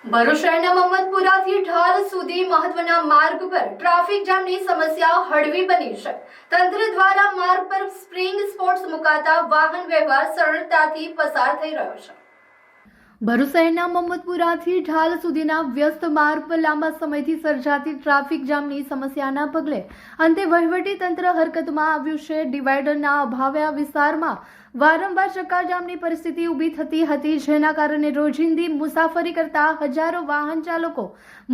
ભરૂચ શહેરના મહમ્મદપુરાથી ઢાલ સુધી મહત્વના માર્ગ પર ટ્રાફિક જામની સમસ્યા હળવી બની છે। તંત્ર દ્વારા માર્ગ પર સ્પ્રિંગ સ્પોટ્સ મુકાતા વાહન વ્યવહાર સરળતાથી પસાર થઈ રહ્યો છે। ભરૂચ શહેરના મહમ્મદપુરાથી ઢાલ સુધીના વ્યસ્ત માર્ગ પર લાંબા સમયથી સર્જાતી ટ્રાફિક જામની સમસ્યાના પગલે અંતે વહીવટી તંત્ર હરકતમાં આવ્યું છે। ડિવાઈડરના અભાવે આ વિસ્તારમાં વારંવાર ચક્કાજામની પરિસ્થિતિ ઊભી થતી હતી, જેના કારણે રોજિંદી મુસાફરી કરતા હજારો વાહન ચાલકો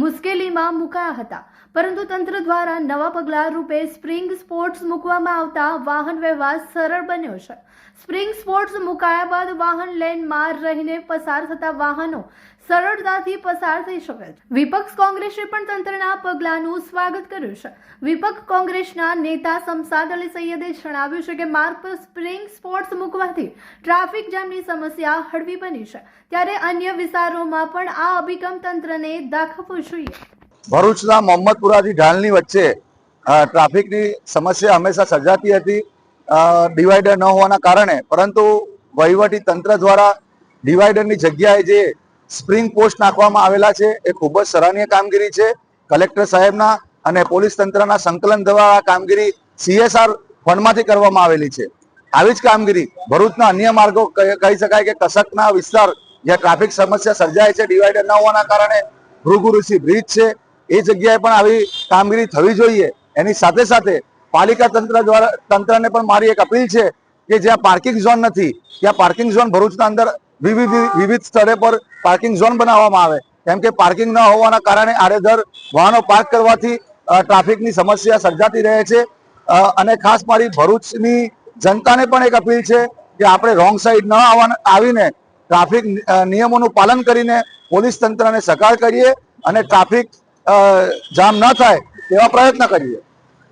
મુશ્કેલીમાં મુકાયા હતા। પરંતુ તંત્ર દ્વારા નવા પગલાં રૂપે સ્પ્રિંગ સ્પોટ્સ મૂકવામાં આવતા વાહન વ્યવહાર સરળ બન્યો છે। સ્પ્રિંગ સ્પોટ્સ મુકાયા બાદ વાહન લેનમાં રહીને પસાર થતા વાહનો સરળતાથી પસાર થઈ શકે છે। વિપક્ષ કોંગ્રેસે પણ તંત્રના પગલાંનું સ્વાગત કર્યું છે। વિપક્ષ કોંગ્રેસના નેતા શમશાદ અલી સૈયદે જણાવ્યું છે કે માર્ગ પર સ્પ્રિંગ સ્પોટ્સ મૂકવાથી ટ્રાફિક જામની સમસ્યા હળવી બની છે, ત્યારે અન્ય વિસ્તારોમાં પણ આ અભિગમ તંત્રને દાખવવો જોઈએ। ભરૂચના મોહમ્મદપુરાથી ઢાલની વચ્ચે ટ્રાફિકની સમસ્યા હંમેશા સર્જાતી હતી ડિવાઈડર ન હોવાના કારણે, પરંતુ વહીવટી તંત્ર દ્વારા ડિવાઈડરની જગ્યાએ જે સ્પ્રિંગ પોસ્ટ નાખવામાં આવેલા છે એ ખૂબ જ સરાહનીય કામગીરી છે। કલેક્ટર સાહેબના અને પોલીસ તંત્રના સંકલન દ્વારા આ કામગીરી CSR ફંડમાંથી કરવામાં આવેલી છે। આવી જ કામગીરી ભરૂચના અન્ય માર્ગો કહી શકાય કે કસકના વિસ્તાર જ્યાં ટ્રાફિક સમસ્યા સર્જાય છે ડિવાઈડર ન હોવાના કારણે, ભૃગુઋષિ બ્રિજ છે, એ જગ્યાએ પણ આવી કામગીરી થવી જોઈએ। એની સાથે સાથે પાલિકા તંત્રને પણ મારી એક અપીલ છે કે જ્યાં પાર્કિંગ ઝોન નથી ત્યાં પાર્કિંગ ઝોન ભરૂચના અંદર વિવિધ સ્થળે પર પાર્કિંગ ઝોન બનાવવામાં આવે, કેમ કે પાર્કિંગ ન હોવાના કારણે આડેધડ વાહનો પાર્ક કરવાથી ટ્રાફિકની સમસ્યા સર્જાતી રહે છે। અને ખાસ મારી ભરૂચની જનતાને પણ એક અપીલ છે કે આપણે રોંગ સાઈડ ન આવીને ટ્રાફિક નિયમોનું પાલન કરીને પોલીસ તંત્રને સહકાર કરીએ અને ટ્રાફિક જામ ન થાય તેવા પ્રયત્ન કરીએ।